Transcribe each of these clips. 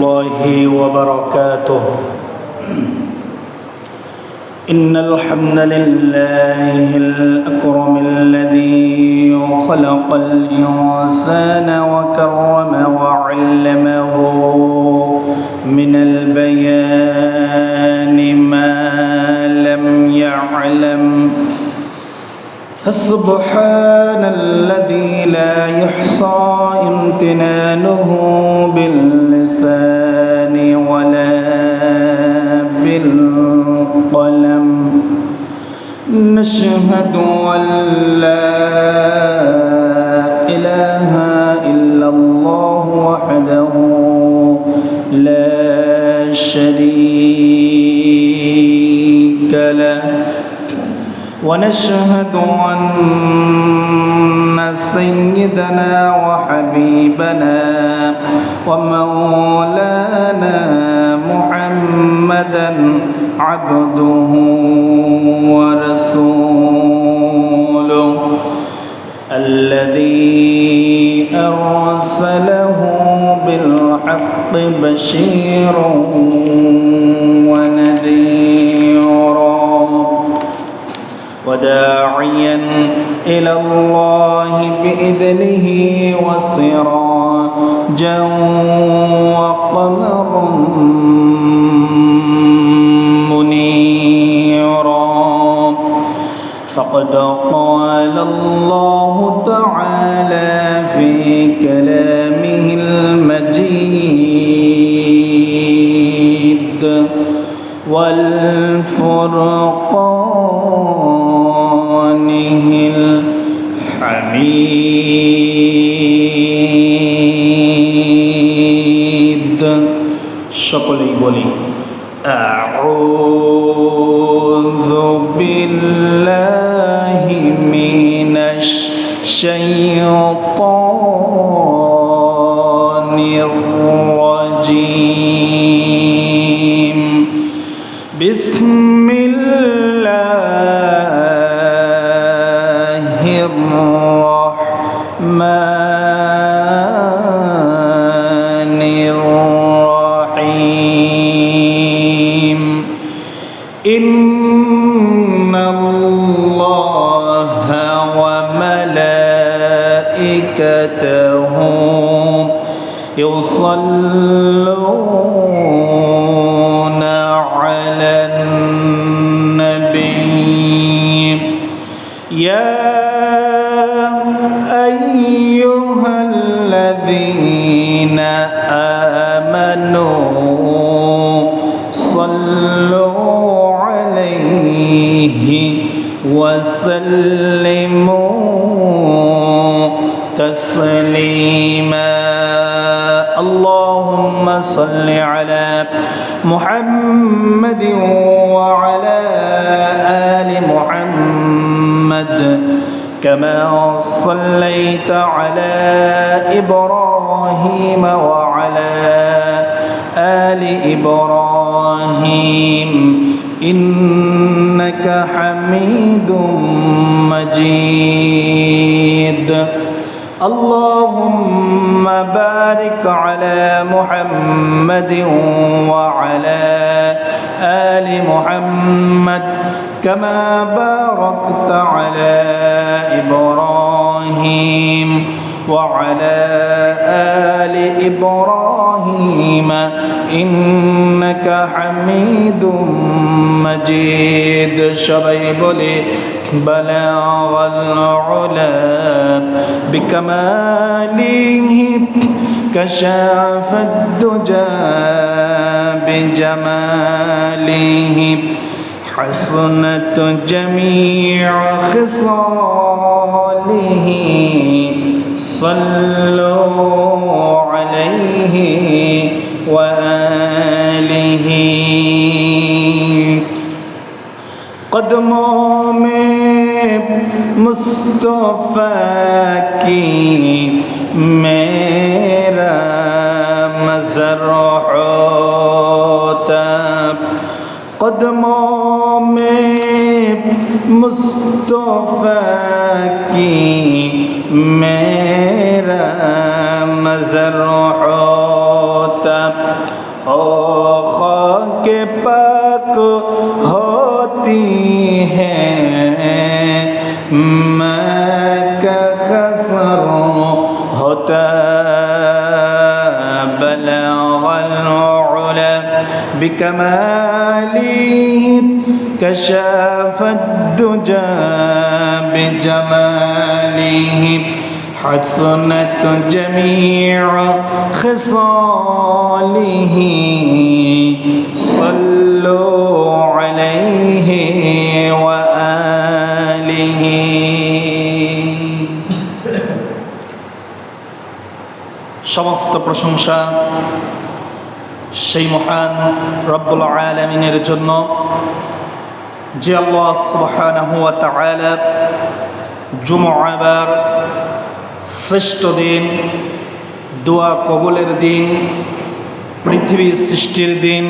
الله وبركاته. إن الحمد لله الأكرم الذي خلق الإنسان وكرم وعلمه من البيان ما لم يعلم. فسبحان الذي لا يحصى امتنانه باللسان ولا بالقلم. نشهد أن لا إله إلا الله وحده لا شريك له، ونشهد أن سيدنا وحبيبنا ومولانا محمدا عبده ورسوله الذي أرسله بالحق بشيرا ونذيرا وداعيا إلى الله بإذنه وسراجا وقمرا منيرا. فقد قال الله تعالى في كلامه المجيد والفرقانه الحميد. সকলেই বলি আউযু বিল্লাহি মিনাশ শাইতানির রাজীম। বিসমিল্লাহির রাহমানির রাহিম। ইন্নাল্লাহা ওয়া মালাইকাতাহু ইউসাল্লুনা আলান নাবী। ইয়া আইয়ুহাল্লাযীনা আমানু সাল্লু আলাইহি ওয়া সাল্লিমু তাসলিমা। اللهم صل على محمد وعلى آل محمد كما صليت على إبراهيم وعلى آل إبراهيم إنك حميد مجيد. اللهم بارك على محمد وعلى آل محمد كما باركت على إبراهيم وعلى آل إبراهيم إنك حميد مجيد. সবাই বলে بلغ العلا بكماله كشاف الدجى بجماله حسنت جميع خصاله صلوا عليه وآله. قدموں میں مصطفیٰ کی میرا مزر ہوتا. قدموں میں مصطفیٰ کی میرا مزر ہوتا. بكماله كشاف الدجى بجماله حسنت جميع خصاله صلوا عليه وآله সমস্ত প্রশংসা সেই মহান রব্বুল আলামিনের জন্য যে আল্লাহ সুবহানাহু ওয়া তাআলা জুমআবার শ্রেষ্ঠ দিন, দোয়া কবুলের দিন, পৃথিবী সৃষ্টির দিন,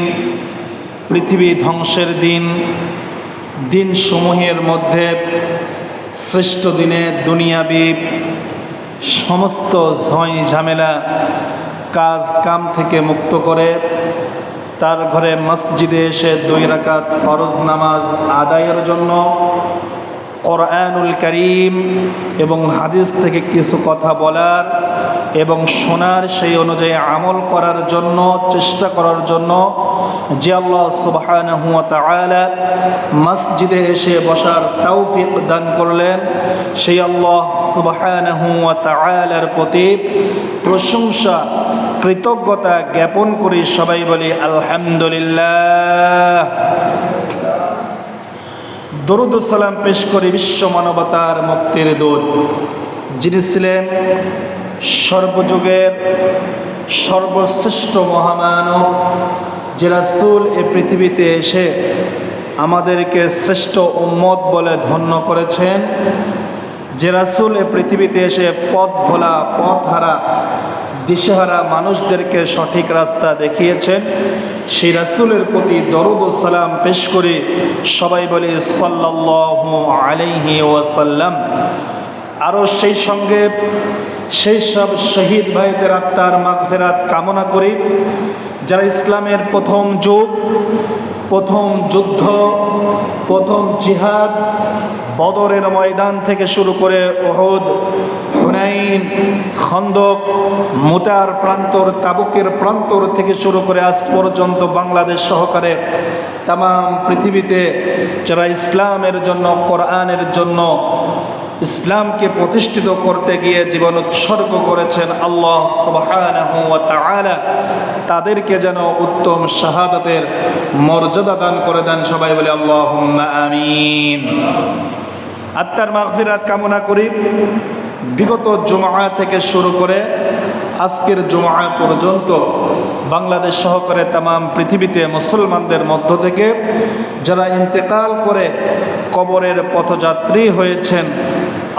পৃথিবী ধ্বংসের দিন, দিনসমূহের মধ্যে শ্রেষ্ঠ দিনে দুনিয়াবি সমস্ত ঝয় ঝামেলা কাজ কাম থেকে মুক্ত করে তার ঘরে মসজিদে এসে 2 রাকাত ফরজ নামাজ আদায়ের জন্য কোরআনুল কারীম এবং হাদিস থেকে কিছু কথা বলার এবং শোনার সেই অনুযায়ী আমল করার জন্য চেষ্টা করার জন্য যে আল্লাহ সুবহানাহু ওয়া তাআলা মসজিদে এসে বসার তৌফিক দান করলেন, সেই আল্লাহ সুবহানাহু ওয়া তাআলার প্রতি প্রশংসা কৃতজ্ঞতা জ্ঞাপন করি। সবাই বলি আলহামদুলিল্লাহ। দরুদ ও সালাম পেশ করি বিশ্ব মানবতার মুক্তির দূত, যিনি ছিলেন সর্বযুগের সর্বশ্রেষ্ঠ মহামানব, যে রাসূল এ পৃথিবীতে এসে আমাদেরকে শ্রেষ্ঠ উম্মত বলে ধন্য করেছেন, যে রাসূল এ পৃথিবীতে এসে পথ ভোলা পথহারা দিশেহারা মানুষদেরকে সঠিক রাস্তা দেখিয়েছেন, সেই রাসূলের প্রতি দরুদ ও সালাম পেশ করে সবাই বলি সাল্লাল্লাহু আলাইহি ওয়াসাল্লাম। আরও সেই সঙ্গে সেই সব শহীদ ভাইদের আত্মার মাগফিরাত কামনা করি, যারা ইসলামের প্রথম যুগ, প্রথম যুদ্ধ, প্রথম জিহাদ, বদরের ময়দান থেকে শুরু করে উহুদ, হুনাইন, খন্দক, মুতার প্রান্তর, তাবুকের প্রান্তর থেকে শুরু করে আজ পর্যন্ত বাংলাদেশ সহকারে তাম পৃথিবীতে যারা ইসলামের জন্য, কোরআনের জন্য, ইসলামকে প্রতিষ্ঠিত করতে গিয়ে জীবন উৎসর্গ করেছেন আল্লাহ সুবহানাহু ওয়া তাআলা তাদেরকে যেন উত্তম শাহাদাতের মর্যাদা দান করে দেন। সবাই বলে আল্লাহুম্মা আমিন। আত্মার মাগফিরাত কামনা করি। বিগত জুমআ থেকে শুরু করে আজকের জুমআ পর্যন্ত বাংলাদেশ সহকারে তাম পৃথিবীতে মুসলমানদের মধ্য থেকে যারা ইন্তেকাল করে কবরের পথযাত্রী হয়েছেন,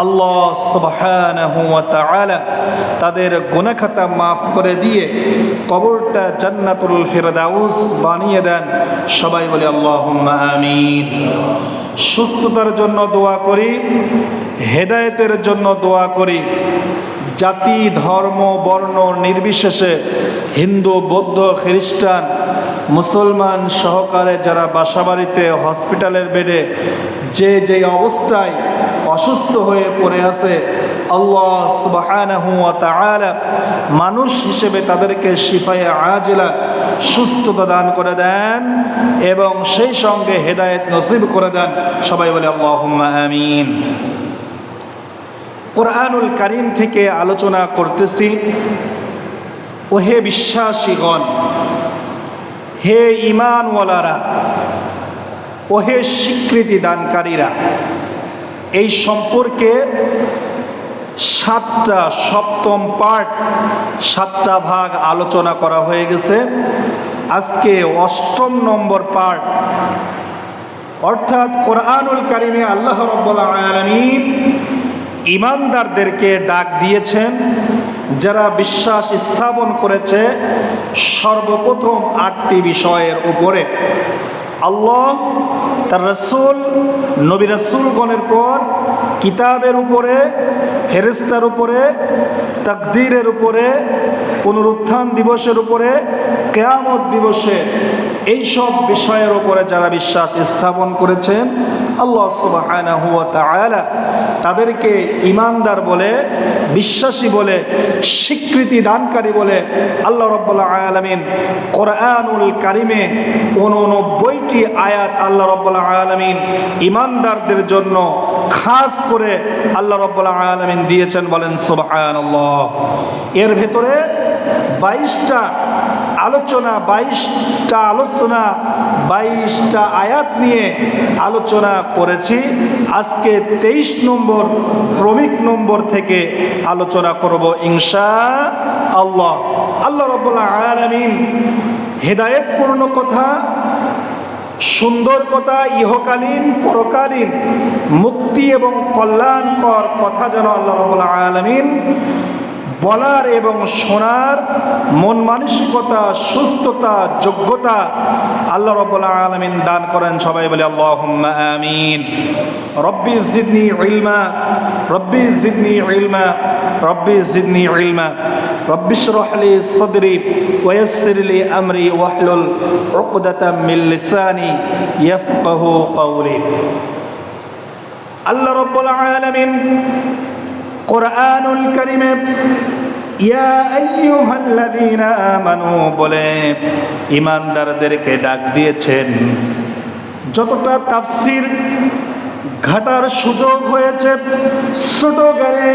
আল্লাহ সুবহানাহু ওয়া তাআলা তাদের গুনাহ খাতা মাফ করে দিয়ে কবরটা জান্নাতুল ফিরদাউস বানিয়ে দেন। সবাই বলে আল্লাহুম্মা আমিন। সুস্থতার জন্য দোয়া করি, হেদায়েতের জন্য দোয়া করি। জাতি, ধর্ম, বর্ণ নির্বিশেষে হিন্দু, বৌদ্ধ, খ্রিস্টান, মুসলমান সহকারে যারা বাসাবাড়িতে, হসপিটালের বেডে যে অবস্থায় অসুস্থ হয়ে পড়ে আছে, আল্লাহ সুবহানাহু ওয়া তাআলা মানুষ হিসেবে তাদেরকে শিফায়ে আজিলা সুস্থতা দান করে দেন এবং সেই সঙ্গে হেদায়েত নসিব করে দেন। সবাই বলে আল্লাহুম্মা আমিন। কোরআনুল কারীম থেকে আলোচনা করতেছি। ওহে বিশ্বাসীগণ, হে ঈমানওয়ালারা, ওহে স্বীকৃতি দানকারীরা, এই সম্পর্কে 7টা সপ্তম পার্ট, 7টা ভাগ আলোচনা করা হয়ে গেছে। আজকে 8ম নম্বর পার্ট, অর্থাৎ কোরআনুল কারীমে আল্লাহ রাব্বুল আলামিন ঈমানদারদেরকে ডাক দিয়েছেন, যারা বিশ্বাস স্থাপন করেছে সর্বপ্রথম 8টি বিষয়ের উপরে। আল্লাহ, তার রাসূল, নবী রাসূলগণের পর কিতাবের উপরে, ফেরেশতার উপরে, তাকদীরের উপরে, পুনরুত্থান দিবসের উপরে, কিয়ামত দিবসে এই সব বিষয়ের উপরে যারা বিশ্বাস স্থাপন করেছেন, আল্লাহ সুবহানাহু ওয়া তাআলা তাদেরকে ঈমানদার বলে, বিশ্বাসী বলে, স্বীকৃতি দানকারী বলে আল্লাহ রাব্বুল আলামিন কোরআনুল কারিমে 89টি আয়াত আল্লাহ রাব্বুল আলামিন ঈমানদারদের জন্য খাস করে আল্লাহ রাব্বুল আলামিন দিয়েছেন। বলেন সুবহানাল্লাহ। এর ভেতরে 22টা আলোচনা 22টা আয়াত নিয়ে আলোচনা করেছি। আজকে 23 নম্বর ক্রমিক নম্বর থেকে আলোচনা করব ইনশাআল্লাহ। আল্লাহ রাব্বুল আলামিন হেদায়েতপূর্ণ কথা, সুন্দর কথা, ইহকালীন পরকালীন মুক্তি এবং কল্যাণকর কথা যেন আল্লাহ রাব্বুল আলামিন বলার এবং শোনার মন মানসিকতা, সুস্থতা, যোগ্যতা আল্লাহ রাব্বুল আলামিন দান করেন। সবাই বলে আল্লাহুম্মা আমিন। রব্বি জিদনি ইলমা, রব্বি জিদনি ইলমা, রব্বি জিদনি ইলমা, রব্বি ইশরাহ লি সাদরি ওয়া ইয়াসসির লি আমরি ওয়াহলুল উকদাতাম মিন লিসানি ইয়াফকাহু কওলি। আল্লাহ রাব্বুল আলামিন কোরআনুল কারিমে ইয়া আইয়ুহাল্লাযীনা আমানু বলে ঈমানদারদেরকে ডাক দিয়েছেন। যতটা তাফসীর ঘাটার সুযোগ হয়েছে, ছোট গানে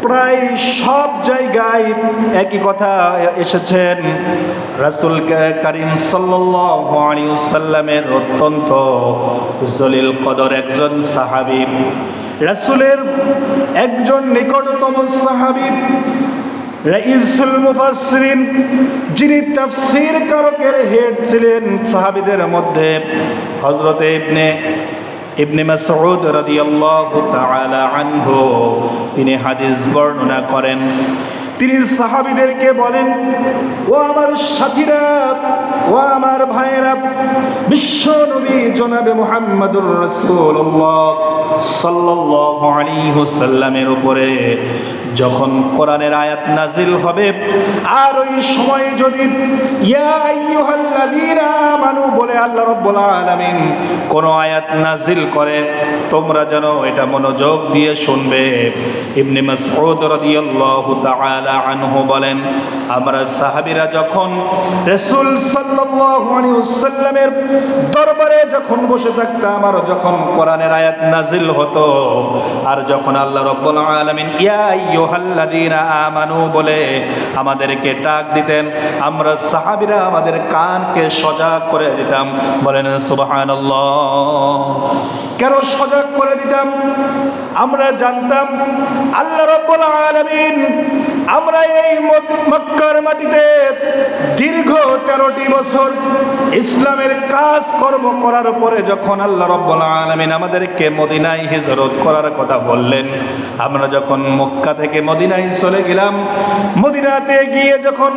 প্রায় সব জায়গায় একই কথা এসেছেন। রাসূল কারীম সাল্লাল্লাহু আলাইহি ওয়াসাল্লামের অত্যন্ত জলিল কদর একজন সাহাবী, রাসূলের একজন নিকটতম সাহাবী, রাইসুল মুফাসসিরিন, যিনি তাফসীর কারকের হেড ছিলেন সাহাবীদের মধ্যে, হযরত ইবনে মাসউদ রাদিয়াল্লাহু তাআলা আনহু, তিনি হাদিস বর্ণনা করেন। তিনি সাহাবীদেরকে বলেন, ও আমার সাথীরা, ও আমার ভাইয়েরা, বিশ্ব নবী জনাবে মুহাম্মদুর রাসূলুল্লাহ সাল্লাল্লাহু আলাইহি ওয়াসাল্লামের উপরে যখন কোরআনের আয়াত নাজিল হবে, আর ওই সময় যদি ইয়া আইয়ুহাল্লাযীনা আমানু বলে আল্লাহ রাব্বুল আলামিন কোন আয়াত নাজিল করে, তোমরা যেন এটা মনোযোগ দিয়ে শুনবে। ইবনে মাসউদ রাদিয়াল্লাহু তাআলা আনহু বলেন, আমরা সাহাবীরা যখন রাসূল সাল্লাল্লাহু আলাইহি ওয়াসাল্লামের দরবারে যখন বসে থাকতাম, আর যখন কোরআনের আয়াত নাজিল হতো, আর যখন আল্লাহ রাব্বুল আলামিন ইয়া আইয়ুহাল্লাযীনা আমানু বলে আমাদেরকে ডাক দিতেন, আমরা সাহাবীরা আমাদের কানকে সজাগ করে দিতাম। বলেন সুবহানাল্লাহ। কেন সজাগ করে দিতাম? আমরা জানতাম আল্লাহ রাব্বুল আলামিন আমরা এই মক্কার মাটিতে দীর্ঘ 13টি বছর ইসলামের কাজ কর্ম করার পরে যখন আল্লাহ রাব্বুল আলামিন আমাদেরকে মদিনায় হিজরত করার কথা বললেন, আমরা যখন মক্কা থেকে মদিনায় চলে গেলাম, মদিনাতে গিয়ে যখন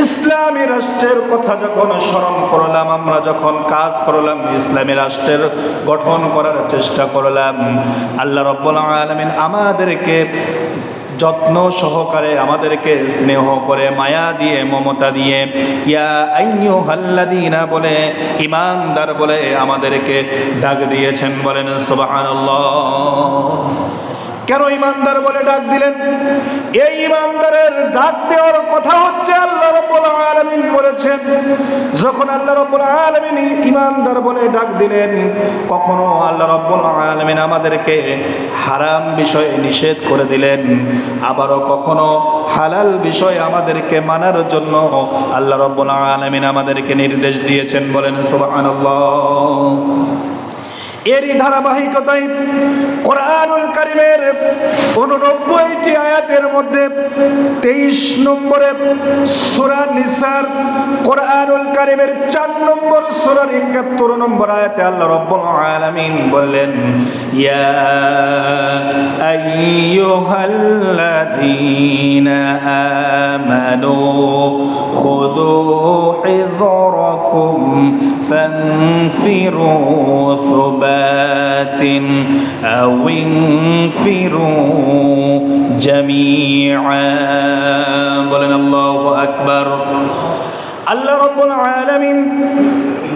ইসলামী রাষ্ট্রের কথা যখন স্মরণ করলাম, আমরা যখন কাজ করলাম, ইসলামী রাষ্ট্রের গঠন করার চেষ্টা করলাম, আল্লাহ রাব্বুল আলামিন আমাদেরকে যত্ন সহকারে, আমাদেরকে স্নেহ করে, মায়া দিয়ে, মমতা দিয়ে ইয়া আইয়ুহাল্লাযীনা বলে ঈমানদার বলে আমাদেরকে ডাক দিয়েছেন। বলেন সুবহানাল্লাহ। কেন ঈমানদার বলে ডাক দিলেন? এই ঈমানদারের ডাক দেওয়ার কথা হচ্ছে আল্লাহ রাব্বুল আলামিন বলেছেন, যখন আল্লাহ রাব্বুল আলামিন ঈমানদার বলে ডাক দিলেন, কখনো আল্লাহ রাব্বুল আলামিন আমাদেরকে হারাম বিষয়ে নিষেধ করে দিলেন, আবারও কখনো হালাল বিষয় আমাদেরকে মানার জন্য আল্লাহ রাব্বুল আলামিন আমাদেরকে নির্দেশ দিয়েছেন। বলেন সুবহানাল্লাহ। এরই ধারাবাহিকতায় কোরআনুল কারীমের 89টি আয়াতের মধ্যে 23 নম্বরে সূরা নিসার কোরআনুল কারীমের 4 নম্বর সূরার 71 নম্বর আয়াতে আল্লাহ রাব্বুল আলামিন বললেন, ইয়া আইয়ুহাল্লাযীনা আমানু খুযু হিযরাকুম ফানফিরু أو انفروا جميعا। বলেন আল্লাহু আকবার। আল্লাহ রাব্বুল আলামিন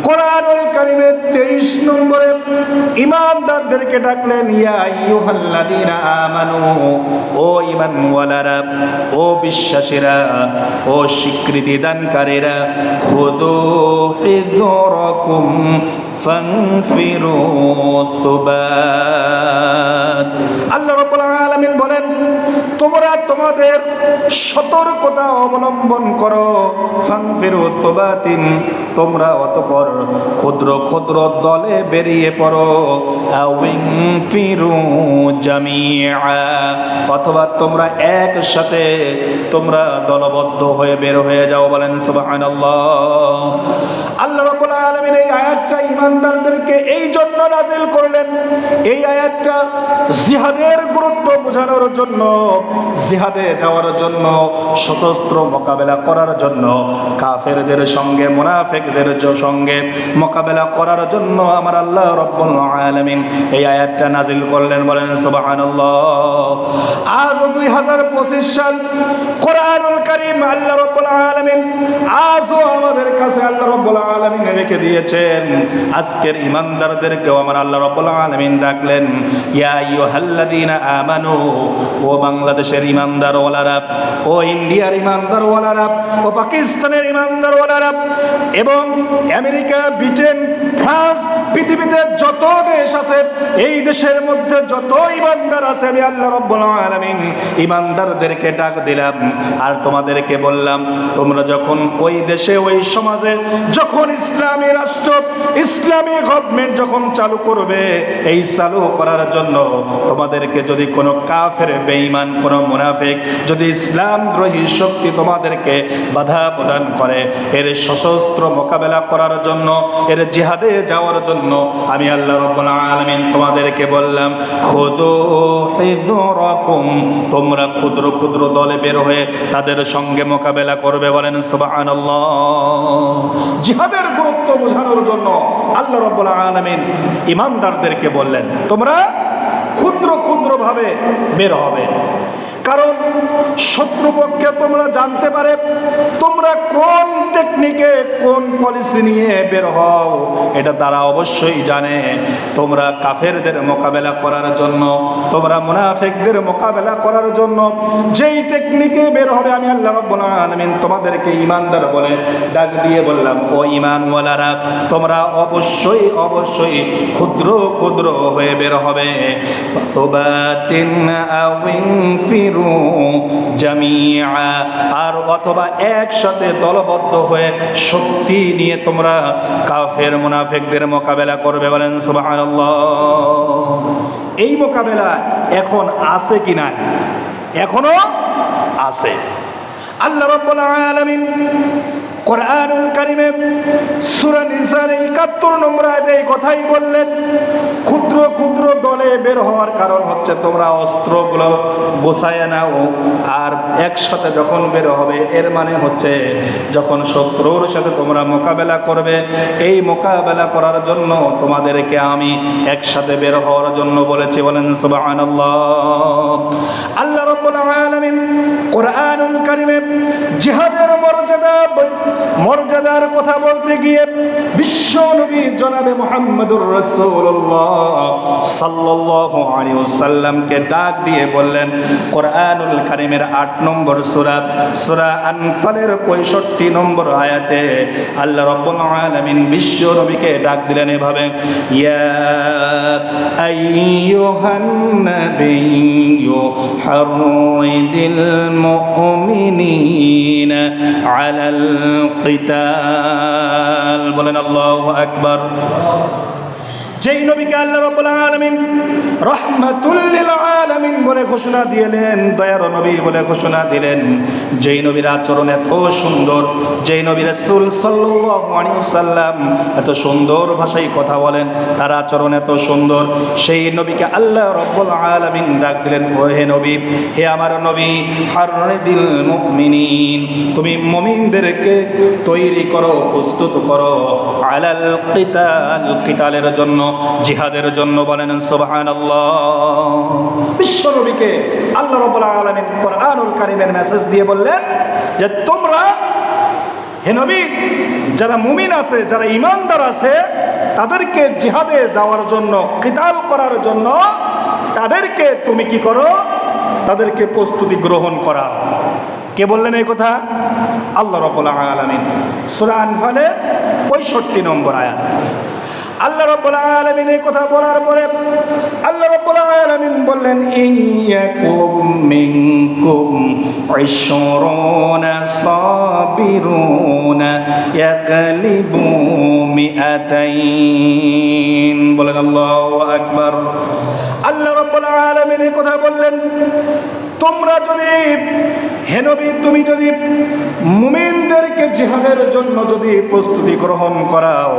কোরআনুল কারীমের 23 নম্বরে ঈমানদারদেরকে ডাকলেন, ইয়া আইয়ুহাল্লাযীনা আমানু, ও ঈমানওয়ালারা, ও বিশ্বাসীরা, ও স্বীকৃতি দানকারীরা, খুযু হিযরাকুম ফানফিরু সুবাত। আল্লাহ রাব্বুল আলামিন বলেন, তোমরা তোমাদের সতর্কতা অবলম্বন করো, ফানফিরু সুবাতিন, তোমরা অতঃপর ক্ষুদ্র ক্ষুদ্র দলে বেরিয়ে পড়ো, আউইনফিরু জামিআ, অথবা তোমরা একসাথে তোমরা দলবদ্ধ হয়ে বের হয়ে যাও। বলেন সুবহানাল্লাহ। আল্লাহ রাব্বুল আলামিন এই আয়াতটা ঈমানদারদেরকে এই জন্য নাযিল করলেন, এই আয়াতটা জিহাদের গুরুত্ব বোঝানোর জন্য, জিহাদে যাওয়ার জন্য, সশস্ত্র মোকাবেলা করার জন্য, কাফেরদের সঙ্গে মুনাফিকদের সঙ্গে মোকাবেলা করার জন্য আমার আল্লাহ রাব্বুল আলামিন এই আয়াতটা নাযিল করলেন। বলেন সুবহানাল্লাহ। আজ 2025 সাল, কোরআনুল কারীম আল্লাহ রাব্বুল আলামিন আজও আমাদের কাছে আল্লাহ রাব্বুল আলামিন রেখে দিয়েছেন। আজকের ঈমানদারদেরকেও আমার আল্লাহ রাব্বুল আলামিন ডাকলেন, ইয়া আইয়ুহাল্লাযীনা আমানু, ও বাংলাদেশের ঈমানদারওয়ালারা, ও ইন্ডিয়ার ঈমানদারওয়ালারা, ও পাকিস্তানের ঈমানদারওয়ালারা, এবং আমেরিকা, ব্রিটেন, ফ্রান্স, পৃথিবীতে যত দেশ আছে, এই দেশের মধ্যে যত ঈমানদার আছে, আমি আল্লাহ রাব্বুল আলামিন ঈমানদারদেরকে ডাক দিলাম আর তোমাদেরকে বললাম, তোমরা যখন ওই দেশে, ওই সমাজে যখন ইসলামী রাষ্ট্র, ইসলামী গভর্নমেন্ট যখন চালু করবে, এই চালু করার জন্য তোমাদেরকে যদি কোনো কাফের, বেঈমান, কোনো মুনাফিক যদি ইসলাম দ্রোহী শক্তি তোমাদেরকে বাধা প্রদান করে, এর সশস্ত্র মোকাবেলা করার জন্য, এর জিহাদে যাওয়ার জন্য আমি আল্লাহ রাব্বুল আলামিন তোমাদেরকে বললাম, খুযু হিযরাকুম, তোমরা ক্ষুদ্র ক্ষুদ্র দলে বের হয়ে তাদের সঙ্গে মোকাবেলা করবে। বলেন সুবহানাল্লাহ। জিহাদের গুরুত্ব বোঝানোর জন্য আল্লাহ রাব্বুল আলামিন ঈমানদারদেরকে বললেন, তোমরা ক্ষুদ্র ক্ষুদ্র ভাবে বের হবে, কারণ শত্রুপক্ষে তোমরা জানতে পারে তোমরা কোন টেকনিকে, কোন পলিসি নিয়ে বের হও, এটা তারা অবশ্যই জানে। তোমরা কাফেরদের মোকাবেলা করার জন্য, তোমরা মুনাফিকদের মোকাবেলা করার জন্য যেই টেকনিকে বের হবে, আমি আল্লাহ রাব্বুল আলামিন তোমাদেরকে ঈমানদার বলে ডাক দিয়ে বললাম, ও ঈমানওয়ালারা, তোমরা অবশ্যই অবশ্যই ক্ষুদ্র ক্ষুদ্র হয়ে বের হবে। সুবাতিন আউইনফিরু জামিআ, আর অথবা একসাথে দলবদ্ধ হয়ে শক্তি নিয়ে তোমরা কাফের মুনাফিকদের মোকাবেলা করবে। বলেন সুবহানাল্লাহ। এই মোকাবেলা এখন আছে কি নাই? এখনো আছে। আল্লাহ রাব্বুল আলামিন কোরআনুল কারীমে সূরা নিসার ৭১ নম্বর আয়াতে এই কথাই বললেন, ক্ষুদ্র ক্ষুদ্র দলে বের হওয়ার কারণ হচ্ছে তোমরা অস্ত্রগুলো গোছায় নাও, আর একসাথে যখন বের হবে, এর মানে হচ্ছে যখন শত্রুর সাথে তোমরা মোকাবেলা করবে, এই মোকাবেলা করার জন্য তোমাদেরকে আমি একসাথে বের হওয়ার জন্য বলেছি। বলেন সুবহানাল্লাহ। আল্লাহ রাব্বুল আলামিন কোরআনুল কারীমে জিহাদের মর্যাদার কথা বলতে গিয়ে বিশ্ব নবী জনাবে মুহাম্মদুর রাসূলুল্লাহ সাল্লাল্লাহু আলাইহি ওয়াসাল্লামকে ডাক দিয়ে বললেন, কোরআনুল কারীমের ৮ নম্বর সূরা, সূরা আনফালের ৬৫ নম্বর আয়াতে আল্লাহ রাব্বুল আলামিন বিশ্ব নবীকে ডাক দিলেন এভাবে, ইয়া আইয়ুহান নাবিয়্যু হাররিদিল মুমিনিনা আলাল কিতাল। বলেন আল্লাহু আকবার। যেই নবীকে আল্লাহ রাব্বুল আলামিন রাহমাতুল লিল আলামিন বলে ঘোষণা দিলেন, দয়ার নবী বলে ঘোষণা দিলেন, যেই নবীর আচরণ এত সুন্দর, যেই নবী রাসূল সাল্লাল্লাহু আলাইহি ওয়াসাল্লাম এত সুন্দর ভাষায় কথা বলেন, তার আচরণ এত সুন্দর, সেই নবীকে আল্লাহ রাব্বুল আলামিন ডাক দিলেন, ও হে নবী, হে আমার নবী, হাররিদিল মুমিনিন, তুমি মুমিনদেরকে তৈরি করো, প্রস্তুত করো, আলাল কিতাল, কিতালের জন্য, জিহাদের জন্য। বলেন সুবহানাল্লাহ। বিশ্ব নবীকে আল্লাহ রাব্বুল আলামিন কোরআনুল কারীমের মেসেজ দিয়ে বললেন যে তোমরা হে নবী, যারা মুমিন আছে, যারা ঈমানদার আছে, তাদেরকে জিহাদে যাওয়ার জন্য, কিতাল করার জন্য তাদেরকে তুমি কি করো? তাদেরকে প্রস্তুতি গ্রহণ করাও। কে বললেন এই কথা? আল্লাহ রাব্বুল আলামিন। সূরা আনফালের 65 নম্বর আয়াত। আল্লাহ রাব্বুল আলামিন এই কথা বলার পরে আল্লাহ রাব্বুল আলামিন বললেন, ইয়াকুম মিনকুম 20 সাবিরুনা ইয়াকলিবু মিআতাইন। বলেন আল্লাহু আকবার। আল্লাহ রাব্বুল আলামিন এই কথা বললেন, তোমরা যদি, হে নবী, তুমি যদি মুমিনদেরকে জিহাদের জন্য যদি প্রস্তুতি গ্রহণ করাও,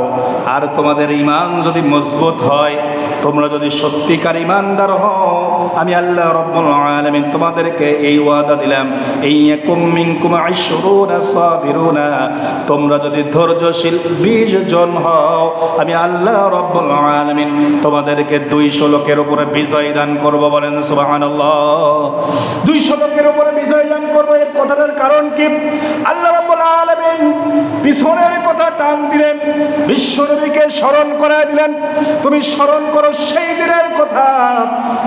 আর তোমাদের ঈমান যদি মজবুত হয়, তোমরা যদি সত্যিকার ঈমানদার হও, আমি আল্লাহ রাব্বুল আলামিন তোমাদেরকে এই ওয়াদা দিলাম, ইয়াকুম মিনকুম 20 সাবিরুনা, তোমরা যদি ধৈর্যশীল 20 জন হও, আমি আল্লাহ রাব্বুল আলামিন তোমাদেরকে 200 লোকের উপরে বিজয় দান করব। বলেন সুবহানাল্লাহ। 200 লোকের উপরে বিজয় দান করবো। এর কথাটার কারণ কি? আল্লাহ রাব্বুল আলামিন পিছনের কথা টান দিলেন, বিশ্বনবীকে স্মরণ করায় দিলেন। তুমি স্মরণ করো সেই দিনের কথা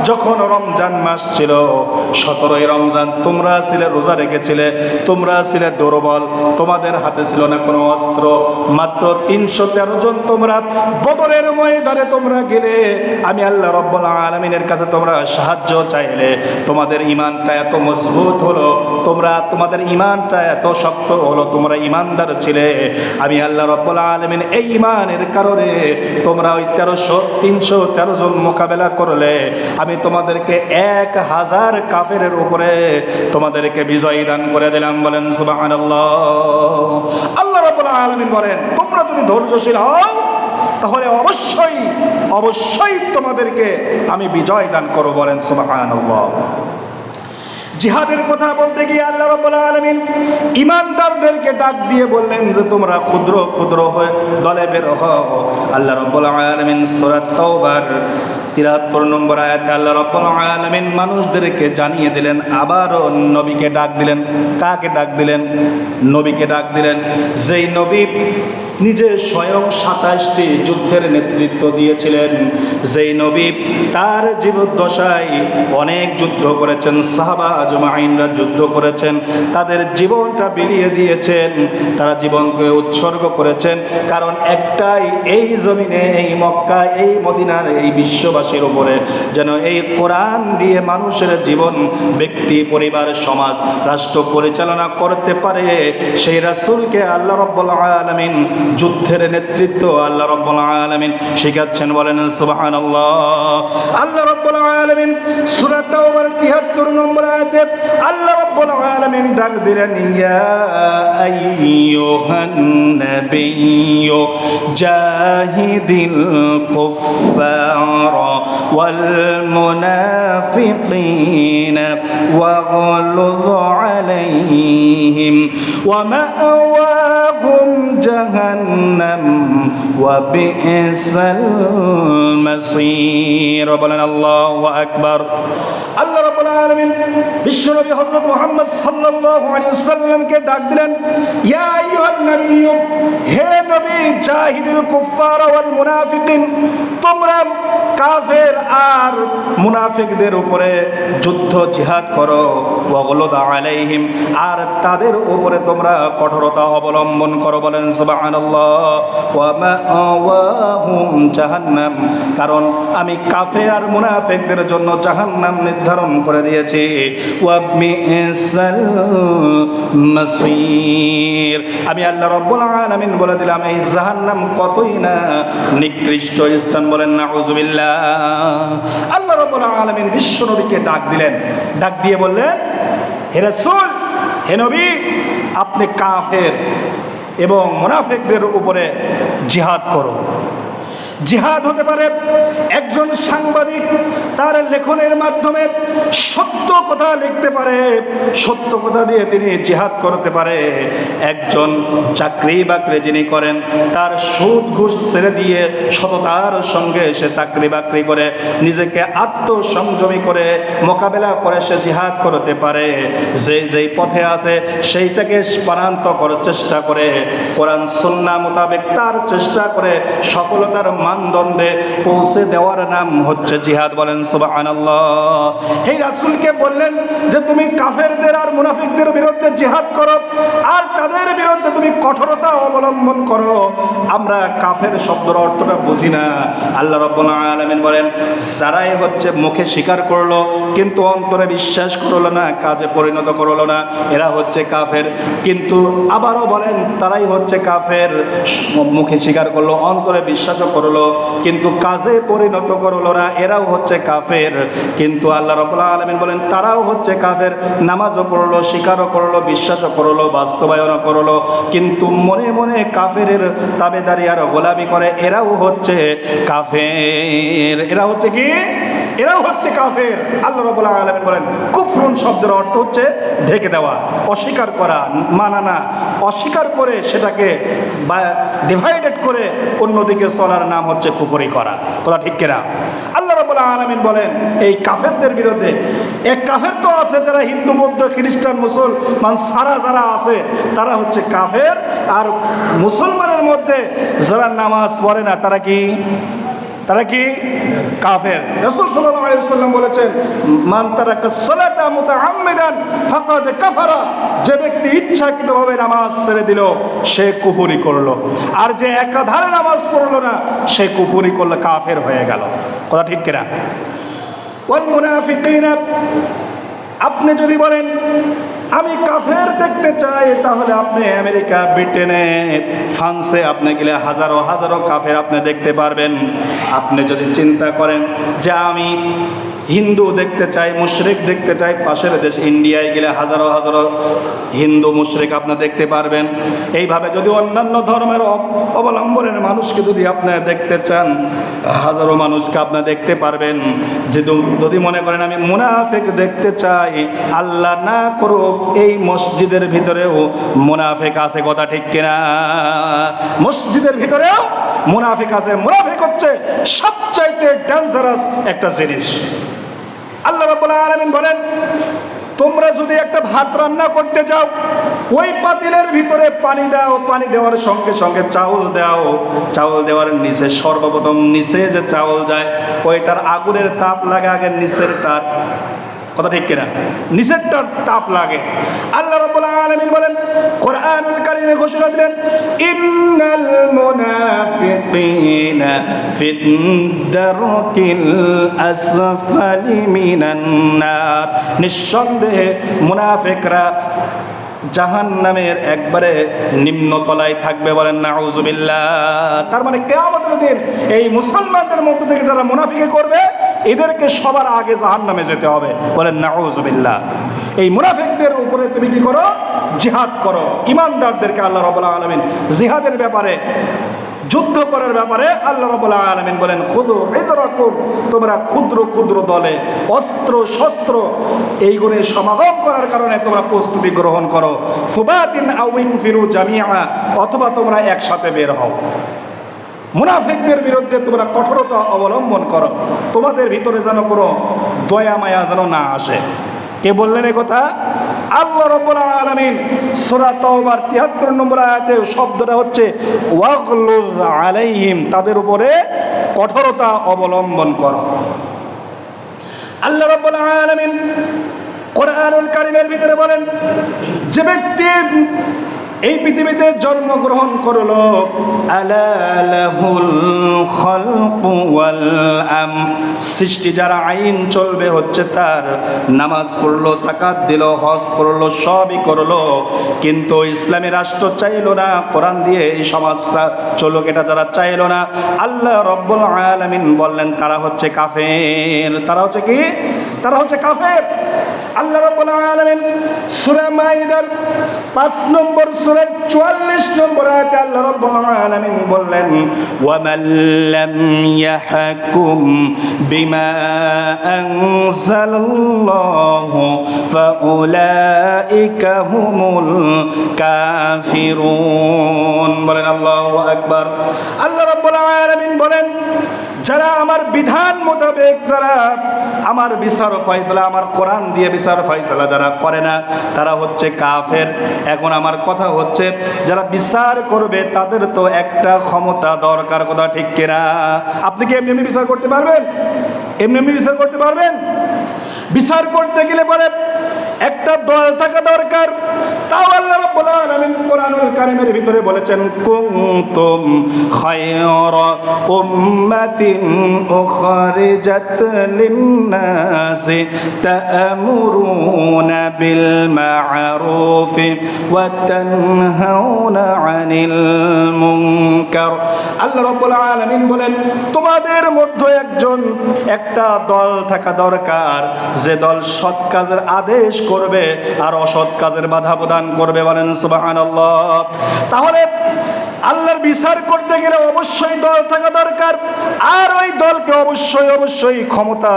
যখন রমজান মাস ছিল, 17ই রমজান। তোমরা ছিলে রোজা রেখেছিলে, তোমরা ছিলে দুর্বল, তোমাদের হাতে ছিল না কোনো অস্ত্র, মাত্র 313 জন তোমরা বদরের ময়দানে তোমরা গেলে, আমি আল্লাহ রাব্বুল আলামিনের কাছে তোমরা সাহায্য চাইলে, তোমাদের ঈমানটা এত মজবুত হলো, তোমাদের ঈমানটা এত শক্ত হলো, তোমরা ঈমানদার ছিলে। আমি আল্লাহ রাব্বুল আলামিন এই ঈমানের কারণে তোমরা ওই 313 জন মোকাবেলা করলে, আমি তোমাদেরকে 1000 কাফেরের উপরে তোমাদেরকে বিজয় দান করে দিলাম। বলেন সুবহানাল্লাহ। আল্লাহ রাব্বুল আলামিন বলেন, তোমরা যদি ধৈর্যশীল হও, তাহলে অবশ্যই অবশ্যই তোমাদেরকে আমি বিজয় দান করব। বলেন সুবহানাল্লাহ। জিহাদের কথা বলতে গিয়ে আল্লাহ রাব্বুল আলামিন ঈমানদারদেরকে ডাক দিয়ে বললেন যে তোমরা ক্ষুদ্র ক্ষুদ্র হয়ে দলে বের হও। আল্লাহ রাব্বুল আলামিন সূরা তাওবার 73 নম্বর আয়াতে আল্লাহ রাব্বুল আলামিন মানুষদেরকে জানিয়ে দিলেন, আবারও নবীকে ডাক দিলেন। কাকে ডাক দিলেন? নবীকে ডাক দিলেন, যেই নবী নিজে স্বয়ং 27টি যুদ্ধের নেতৃত্ব দিয়েছিলেন, যেই নবী তার জীবদ্দশায় অনেক যুদ্ধ করেছেন, সাহাবা আজমাইনরা যুদ্ধ করেছেন, তাদের জীবনটা বিলিয়ে দিয়েছেন, তারা জীবনকে উৎসর্গ করেছেন, কারণ একটাই, এই জমিনে, এই মক্কা, এই মদিনার, এই বিশ্ববাসীর উপরে যেন এই কোরআন দিয়ে মানুষের জীবন, ব্যক্তি, পরিবার, সমাজ, রাষ্ট্র পরিচালনা করতে পারে। সেই রাসূলকে আল্লাহ রাব্বুল আলামিন যুদ্ধের নেতৃত্ব আল্লাহ রাব্বুল আলামিন শিখাচ্ছেন। বলেন সুবহানাল্লাহ। আল্লাহ রাব্বুল আলামিন সূরা তাওবার 73 নম্বর আয়াতে আল্লাহ রাব্বুল আলামিন ডাক দিলেন, ইয়া আইয়ুহান নাবিয়্যু জাহিদিল কুফফারা ওয়াল মুনাফিকিনা ওয়াগলুয আলাইহিম ওয়া মা'ওয়াহুম জাহান্নাম ওয়া বি'সাল মাসীর। বলেন আল্লাহু আকবার। আল্লাহ রাব্বুল আলামিন বিশ্বনবী হযরত মুহাম্মদ সাল্লাল্লাহু আলাইহি ওয়াসাল্লামকে ডাক দিলেন, ইয়া আইয়ুহান নাবিয়্যু, হে নবী, জাহিদুল কুফফার ওয়াল মুনাফিকিন, তোমরা কাফের আর মুনাফিকদের উপরে যুদ্ধ জিহাদ করো, ওয়াগলুদ আলাইহিম, আর তাদের উপরে তোমরা কঠোরতা অবলম্বন করো। বলেন সুবহানাল্লাহ। ওয়া মা'ওয়াহুম জাহান্নাম, কারণ আমি কাফের আর মুনাফিকদের জন্য জাহান্নাম নির্ধারণ করে দিয়েছি। ওয়া বি'সাল মাসীর, আমি আল্লাহ রাব্বুল আলামিন বলে দিলাম এই জাহান্নাম কতই না নিকৃষ্ট স্থান। বলেন নাউযুবিল্লাহ। আল্লাহ রাব্বুল আলামিন বিশ্ব নবীকে ডাক দিলেন, ডাক দিয়ে বললেন, হে রাসূল, হে নবী, আপনি কাফের এবং মুনাফিকদের উপরে জিহাদ করো। জিহাদ হতে পারে একজন সাংবাদিক তার লেখনের মাধ্যমে সত্য কথা লিখতে পারে, সত্য কথা দিয়ে তিনি জিহাদ করতে পারে। একজন চাকরি বাকরি যিনি করেন তার সুদ ঘুষ ছেড়ে দিয়ে সততার সঙ্গে সে চাকরি বাকরি করে নিজেকে আত্মসংযমী করে মোকাবেলা করে সে জিহাদ করতে পারে। যেই পথে আছে সেইটাকে প্রাণান্ত করার চেষ্টা করে, কোরআন সুন্নাহ মোতাবেক তার চেষ্টা করে সফলতার মানদণ্ডে পৌঁছে দেওয়ার নাম হচ্ছে জিহাদ। বলেন সুবহানাল্লাহ। এই রাসূলকে বললেন যে তুমি কাফেরদের আর মুনাফিকদের বিরুদ্ধে জিহাদ করো আর তাদের বিরুদ্ধে তুমি কঠোরতা অবলম্বন করো। আমরা কাফের শব্দের অর্থটা বুঝি না। আল্লাহ রাব্বুল আলামিন বলেন যারাই হচ্ছে মুখে স্বীকার করলো কিন্তু অন্তরে বিশ্বাস করলো না, কাজে পরিণত করলো না, এরা হচ্ছে কাফের। কিন্তু আবারও বলেন তারাই হচ্ছে কাফের, মুখে স্বীকার করলো, অন্তরে বিশ্বাসও করলো কিন্তু কাজে পরিণত করলো না, এরাও হচ্ছে কাফের। কিন্তু আল্লাহ রাব্বুল আলামিন বলেন তারাও হচ্ছে কাফের, নামাজও পড়লো, স্বীকারও করলো, বিশ্বাসও করলো, বাস্তবায়নও করলো, কিন্তু মনে মনে কাফেরের তাবেদারি আর গোলামি করে, এরাও হচ্ছে কাফের। এরা হচ্ছে কি? এরাও হচ্ছে কাফের। আল্লাহ রাব্বুল আলামিন বলেন কুফরুন শব্দের অর্থ হচ্ছে ঢেকে দেওয়া, অস্বীকার করা, মানা না, অস্বীকার করে সেটাকে ডিভাইডেড করে অন্যদিকে চলার নাম হচ্ছে কুফরি করা। কথা ঠিক কিনা? আল্লাহ রাব্বুল আলামিন বলেন এই কাফেরদের বিরুদ্ধে, এক কাফের তো আছে যারা হিন্দু বৌদ্ধ খ্রিস্টান মুসলমান সারা যারা আছে তারা হচ্ছে কাফের, আর মুসলমানের মধ্যে যারা নামাজ পড়ে না তারা কি? তারা কি? কাফের। রাসূল সাল্লাল্লাহু আলাইহি ওয়াসাল্লাম বলেছেন মান তারাকা সালাতা মুতাআম্মিদান ফাকাদ কাফারা, যে ব্যক্তি ইচ্ছাকৃতভাবে নামাজ ছেড়ে দিল সে কুফরি করলো, আর যে একাধারে নামাজ পড়লো না সে কুফরি করলো, কাফের হয়ে গেল। কথা ঠিক কিনা? ওয়াল মুনাফিকিনা, আপনি যদি বলেন আমি কাফের দেখতে চাই তাহলে আপনি আমেরিকা, ব্রিটেনে, ফ্রান্সে আপনি গেলে হাজারো হাজারো কাফের আপনি দেখতে পারবেন। আপনি যদি চিন্তা করেন যে আমি হিন্দু দেখতে চাই, মুশরিক দেখতে চাই, পাশের দেশ ইন্ডিয়ায় গেলে হাজারো হাজারো হিন্দু মুশরিক আপনি দেখতে পারবেন। এইভাবে যদি অন্যান্য ধর্মের অবলম্বনের মানুষকে যদি আপনি দেখতে চান হাজারো মানুষকে আপনি দেখতে পারবেন। যদি মনে করেন আমি মুনাফিক দেখতে চাই, আল্লাহ না করুক এই মসজিদের ভিতরেও মুনাফিক আছে। কথা ঠিক কিনা? মসজিদের ভিতরেও মুনাফিক আছে। মুনাফিক হচ্ছে সবচাইতে ডেঞ্জারাস একটা জিনিস। আল্লাহ রাব্বুল আলামিন বলেন তোমরা যদি একটা ভাত রান্না করতে যাও, ওই পাতিলের ভিতরে পানি দাও, পানি দেওয়ার সঙ্গে সঙ্গে চাউল দাও, চাউল দেওয়ার নিচে সর্বপ্রথম নিচে যে চাউল যায় ওইটার আগুনের তাপ লাগে আগে নিচের তাপ। কথা ঠিক কিনা? নিচেরটার তাপ লাগে। আল্লাহ রাব্বুল আলামিন বলেন কোরআনুল কারীমে ঘোষণা দিলেন ইন্নাল মুনাফিকিনা ফিদ দারকিল আসফালি মিনান নার, নিঃসন্দেহে মুনাফিকরা জাহান্নামের একবারে নিম্ন তলায় থাকবে। বলেন নাউজুবিল্লাহ। তার মানে কিয়ামতের দিন এই মুসলমানদের মধ্য থেকে যারা মুনাফিকি করবে এদেরকে সবার আগে জাহান্নামে যেতে হবে। বলেন নাউজুবিল্লাহ। এই মুনাফিকদের উপরে তুমি কি করো? জিহাদ করো। ইমানদারদেরকে আল্লাহ রাব্বুল আলামিন জিহাদের ব্যাপারে, যুদ্ধ করার ব্যাপারে আল্লাহ রাব্বুল আলামিন বলেন খুযু হিদরাকুম, তোমরা ক্ষুদ্র ক্ষুদ্র দলে অস্ত্র শস্ত্র এইগুলো সমাগম করার কারণে তোমরা প্রস্তুতি গ্রহণ করো। সুবাতিন আও ইনফিরু জামিআ, অথবা তোমরা একসাথে বের হও। মুনাফিকদের বিরুদ্ধে তোমরা কঠোরতা অবলম্বন করো, তোমাদের ভিতরে যেন কোনো দয়া মায়া যেন না আসে। কে বললেন এই কথা? আল্লাহ রাব্বুল আলামিন সূরা তাওবার ৭৩ নম্বর আয়াতে শব্দটা হচ্ছে ওয়াগলুয আলাইহিম, তাদের উপরে কঠোরতা অবলম্বন করো। আল্লাহ রাব্বুল আলামিন কোরআনুল কারীমের ভিতরে বলেন যে ব্যক্তি এই পৃথিবীতে জন্মগ্রহণ করলো আলা লাহুল খালকু ওয়াল সৃষ্টি যারা আইন চলবে হচ্ছে তার, নামাজ পড়লো, যাকাত দিল, হজ করলো, সবই করলো, কিন্তু ইসলামী রাষ্ট্র চাইলো না, কোরআন দিয়ে এই সমাজটা চলুক এটা তারা চাইলো না। আল্লাহ রাব্বুল আলামিন বললেন তারা হচ্ছে কাফের। তারা হচ্ছে কি? তারা হচ্ছে কাফের। আল্লাহ রাব্বুল আলামিন সূরা মাইদার ৫ নম্বর সূরার ৪৪ নম্বর আয়াতে আল্লাহ রাব্বুল আলামিন বললেন ওয়ামান লাম ইয়াহকুম বিমা আনজালাল্লাহু ফাউলাইকা হুমুল কাফিরুন। বলেন আল্লাহু আকবার। আল্লাহ রাব্বুল আলামিন বলেন যারা আমার বিধান মোতাবেক, যারা আমার বিচার ফয়সালা, আমার কোরআন দিয়ে বিচার ফয়সালা যারা করে না, তারা হচ্ছে কাফের। এখন আমার কথা হচ্ছে যারা বিচার করবে তাদের তো একটা ক্ষমতা দরকার, কথা ঠিক কিনা? আপনি কি এমনি এমনি বিচার করতে পারবেন? এমনি এমনি বিচার করতে পারবেন? বিচার করতে গেলে পরে একটা দল থাকা দরকার। তাও আল্লাহ রাব্বুল আলামিন কোরআনুল কারীমের ভিতরে বলেছেন কুনতুম খায়রা উম্মাতিন উখরিজাত লিন-নাসি তা'মুরুনা বিল মা'রুফ ওয়া তানহাউনা আনিল মুনকার। আল্লাহ রাব্বুল আলামিন বলেন তোমাদের মধ্যে একটা দল থাকা দরকার, যে দল সৎ কাজের আদেশ করবে আর অসৎ কাজের বাধা প্রদান করবে। বলেন সুবহানাল্লাহ। তাহলে আল্লাহর বিচার করতে গেলে অবশ্যই দল থাকা দরকার, আর ওই দলকে অবশ্যই ক্ষমতা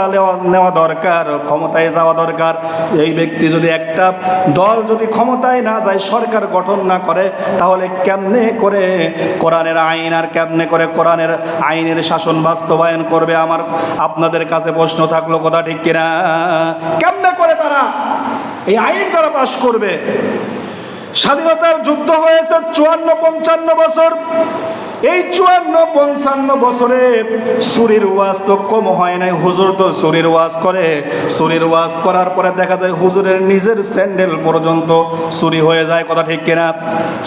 নেওয়া দরকার, ক্ষমতায় যাওয়া দরকার। এই ব্যক্তি যদি একটা দল যদি ক্ষমতায় না যায়, সরকার গঠন না করে, তাহলে কেমনে করে কোরআনের আইন আর কেমনে করে কোরআনের আইনের শাসন বাস্তবায়ন করবে? আমার আপনাদের কাছে প্রশ্ন থাকলো, কথা ঠিক কিনা? কেমনে করে তারা এই আইন তারা পাশ করবে? স্বাধীনতার যুদ্ধ হয়েছে 54-55 বছর। এই 54-55 বছরে চুরির ওয়াজ তো কম হয় নাই। হুজুর তো চুরির ওয়াজ করে, চুরির ওয়াজ করার পরে দেখা যায় হুজুরের নিজের স্যান্ডেল পর্যন্ত চুরি হয়ে যায়, কথা ঠিক কিনা?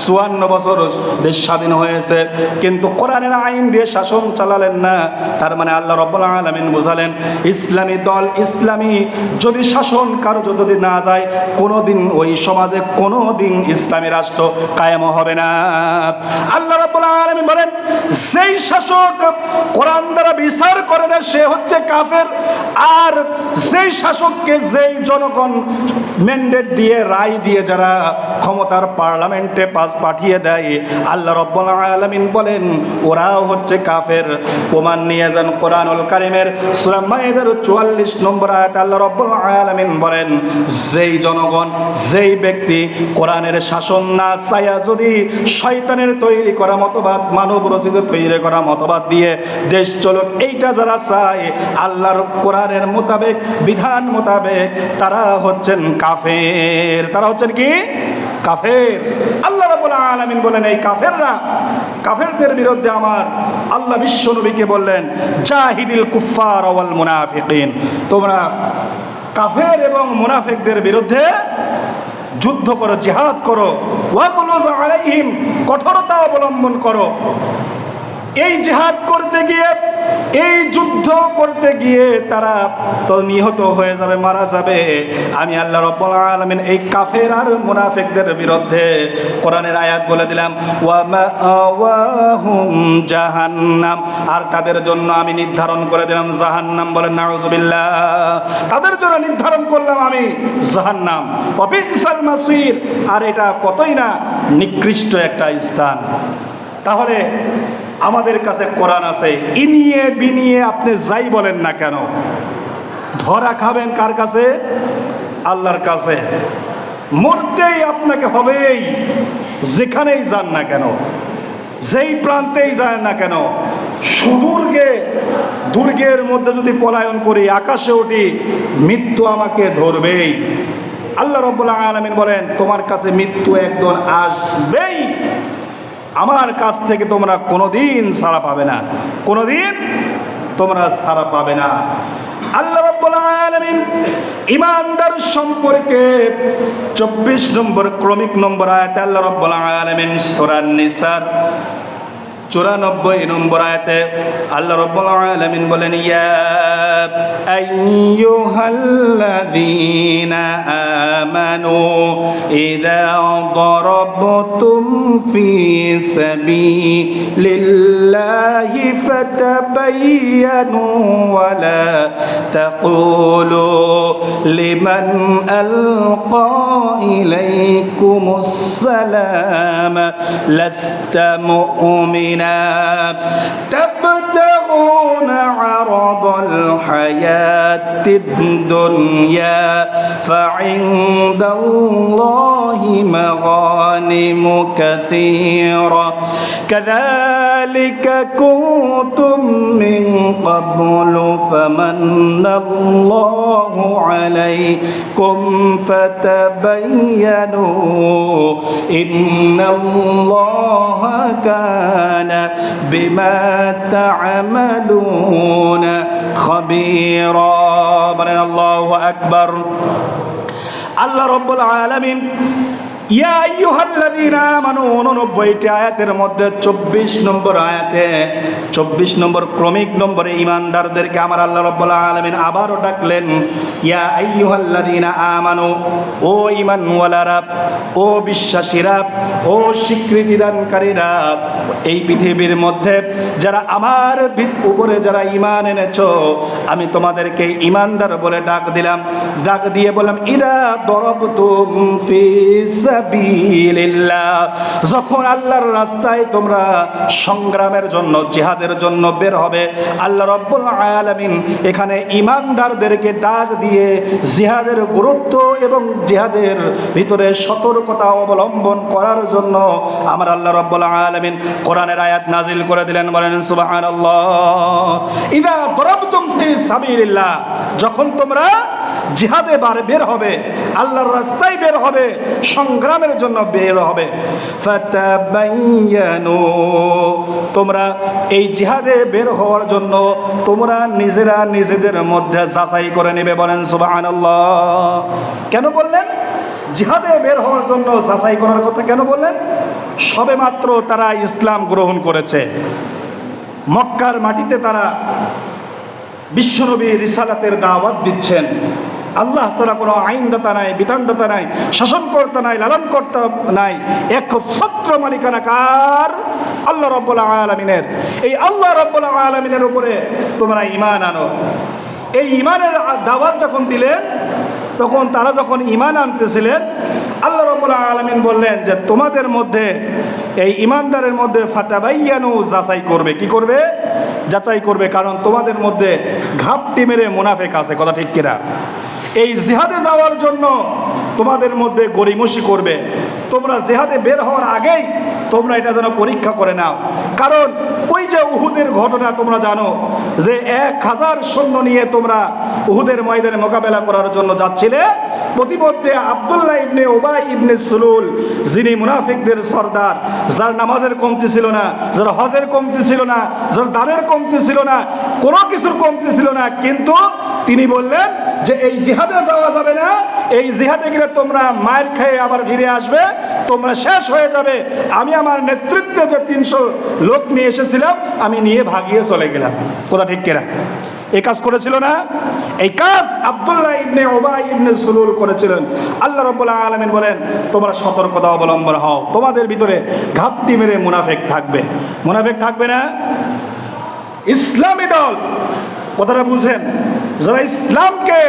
54 বছর দেশ স্বাধীন হয়েছে, কিন্তু কোরআনের আইন দিয়ে শাসন চালালেন না। তার মানে আল্লাহ রাব্বুল আলামিন বুঝালেন ইসলামী দল, ইসলামী যদি শাসন কারো যদি না যায়, কোনোদিন ওই সমাজে কোনোদিন ইসলামী রাষ্ট্র কায়েম হবে না। আল্লাহ রাব্বুল আলামিন বলেন যেই শাসক কোরআন দ্বারা বিচার করে না সে হচ্ছে কাফের, আর যেই শাসককে যেই জনগণ ম্যান্ডেট দিয়ে রায় দিয়ে যারা ক্ষমতার পার্লামেন্টে পাঠিয়ে দেয়, আল্লাহ রাব্বুল আলামিন বলেন ওরাও হচ্ছে কাফের। প্রমাণ নিয়ে যান কোরআনুল কারীমের সূরা মায়েদার 44 নম্বর আয়াতে আল্লাহ রাব্বুল আলামিন বলেন যেই জনগণ, যেই ব্যক্তি কোরআনের শাসন না চাইয়া যদি শয়তানের তৈরি করা মতবাদ, মানব রচিত তৈরি করা মতবাদ দিয়ে দেশ চলুক, এইটা যারা চায় আল্লাহর কোরআনের মোতাবেক, বিধান মোতাবেক, তারা হচ্ছেন কাফের। তারা হচ্ছেন কি? কাফের। আল্লাহ রাব্বুল আলামিন বলেন এই কাফেরদের বিরুদ্ধে আমার আল্লাহ বিশ্ব নবীকে বললেন জাহিদিল কুফার ওয়াল মুনাফিকিন, তোমরা কাফের এবং মুনাফিকদের বিরুদ্ধে যুদ্ধ করো, জিহাদ করো। ওয়াগলুজ আলাইহিম, কঠোরতা অবলম্বন করো। এই জিহাদ করতে গিয়ে, এই যুদ্ধ করতে গিয়ে তারা তো নিহত হয়ে যাবে, মারা যাবে। আমি আল্লাহ রাব্বুল আলামিন এই কাফের আর মুনাফিকদের বিরুদ্ধে কোরআনের আয়াত বলে দিলাম ওয়া মাআওয়াহুম জাহান্নাম, আর তাদের জন্য আমি নির্ধারণ করে দিলাম জাহান্নাম। বলেন নাউযুবিল্লাহ। তাদের জন্য নির্ধারণ করলাম আমি জাহান্নাম। ওয়া বিসাল মাসির, আর এটা কতই না নিকৃষ্ট একটা স্থান। তাহলে আমাদের কাছে কোরআন আছে, ইনিয়ে বিনিয়ে আপনি যাই বলেন না কেন, ধরা খাবেন কার কাছে? আল্লাহর কাছে। মরতেই আপনাকে হবেই, যেখানেই যান না কেন, যেই প্রান্তেই যায় না কেন। দুর্গের মধ্যে যদি পলায়ন করি, আকাশে উঠি, মৃত্যু আমাকে ধরবেই। আল্লাহ রাব্বুল আলামিন বলেন তোমার কাছে মৃত্যু একজন আসবেই, আমার কাছ থেকে তোমরা কোনোদিন ছাড়া পাবে না, কোনোদিন তোমরা ছাড়া পাবে না। আল্লাহ রাব্বুল আলামিন ঈমানদার সম্পর্কে 24 নম্বর ক্রমিক নম্বর আয়াতে আল্লাহ রাব্বুল আলামিন সূরা নিসার 94 নম্বর আয়াতে আল্লাহ রাব্বুল আলামিন বলেন, ইয়া আইয়ুহাল্লাযীনা আমানু ইযা দারাবতুম ফি সাবিলিল্লাহি ফাতাবায়ানু ওয়া লা তাকুলু লিমান আলকা ইলাইকুমুস সালাম লাস্তা মুমিনা تبتغون عرض الحياة الدنيا فعند الله مغانم كثيرة كذلك كنتم من قبل فمن الله عليكم فتبينوا إن الله كان بما تعملون خبيرا بارك الله أكبر আল্লাহ রাব্বুল আলামিন ইয়া আইয়ুহাল্লাযীনা আমানু 89টি আয়াতের মধ্যে 24 নম্বর আয়াতে 24 নম্বর ক্রমিক নম্বরে ঈমানদারদেরকে আমার আল্লাহ রাব্বুল আলামিন আবারও ডাকলেন, ইয়া আইয়ুহাল্লাযীনা আমানু, ও ঈমানওয়ালারা, ও বিশ্বাসীরা, ও স্বীকৃতিদানকারীরা, এই পৃথিবীর মধ্যে যারা আমার উপরে যারা ঈমান এনেছো, আমি তোমাদেরকে ঈমানদার বলে ডাক দিলাম। ডাক দিয়ে বললাম, ইদা দরাবতুম ফিস সাবিলিল্লাহ, যখন আল্লাহর রাস্তায় তোমরা সংগ্রামের জন্য, জিহাদের জন্য বের হবে, আল্লাহ রাব্বুল আলামিন এখানে ঈমানদারদেরকে ডাক দিয়ে জিহাদের গুরুত্ব এবং জিহাদের ভিতরে সতর্কতা অবলম্বন করার জন্য আমার আল্লাহ রাব্বুল আলামিন কোরআনের আয়াত নাজিল করে দিলেন। বলেন সুবহানাল্লাহ। ইযা দরাবতুম ফি সাবিলিল্লাহ, যখন তোমরা জিহাদে বের হবে, আল্লাহর রাস্তায় বের হবে, সংগ্রামের জন্য বের হবে, ফাতাবায়ানু, তোমরা এই জিহাদে বের হওয়ার জন্য তোমরা নিজেরা নিজেদের মধ্যে যাচাই করে নেবে। বলেন সুবহানাল্লাহ। কেন বললেন জিহাদে বের হওয়ার জন্য যাচাই করার কথা কেন বললেন? সবেমাত্র তারা ইসলাম গ্রহণ করেছে, মক্কার মাটিতে তারা বিশ্বনবীর রিসালাতের দাওয়াত দিচ্ছেন। আল্লাহ ছাড়া কোনো আইনদাতা নাই, বিধানদাতা নাই, শাসনকর্তা নাই, লালনকর্তা নাই, একচ্ছত্র মালিকানা কার? আল্লাহ রাব্বুল আলামিনের। এই আল্লাহ রাব্বুল আলামিনের উপরে তোমরা ঈমান আনো। এই ঈমানের দাওয়াত যখন দিলেন, তখন তারা যখন ঈমান আনতেছিলেন, আল্লাহ রাব্বুল আলামিন বললেন যে তোমাদের মধ্যে, এই ঈমানদারের মধ্যে ফাতাবায়ানু, যাচাই করবে। কি করবে? যাচাই করবে, কারণ তোমাদের মধ্যে ঘাপটি মেরে মুনাফিক আছে। কথা ঠিক কিনা? এই জিহাদে যাওয়ার জন্য তোমাদের মধ্যে গড়িমসি করবে। তোমরা জিহাদে বের হওয়ার আগেই তোমরা এটা যেন পরীক্ষা করে নাও, কারণ ওই যে উহুদের ঘটনা তোমরা জানো যে 1000 সৈন্য নিয়ে তোমরা উহুদের ময়দানে মোকাবেলা করার জন্য যাচ্ছিলে। প্রতিমধ্যে আব্দুল্লাহ ইবনে উবাই ইবনে সুলুল, যিনি মুনাফিকদের সর্দার, যার নামাজের কমতি ছিল না, যার হজের কমতি ছিল না, যার দানের কমতি ছিল না, কোনো কিছুর কমতি ছিল না, কিন্তু তিনি বললেন যে এই জিহাদে যাওয়া যাবে না, এই জিহাদে গেলে তোমরা মার খেয়ে আবার ফিরে আসবে, তোমরা শেষ হয়ে যাবে। আমি আমার নেতৃত্বে যে 300 লোক নিয়ে এসেছিলাম, আমি নিয়ে ভাগিয়ে চলে গেলাম। কথা ঠিক কিনা? এই কাজ করেছিল না? এই কাজ আব্দুল্লাহ ইবনে উবাই ইবনে সুলুল করেছিলেন। আল্লাহ রাব্বুল আলামিন বলেন তোমরা সতর্কতা অবলম্বন হও, তোমাদের ভিতরে ঘাপটি মেরে মুনাফিক থাকবে। মুনাফিক থাকবে না? ইসলামী দল, কথাটা বুঝেন, যারা ইসলামকে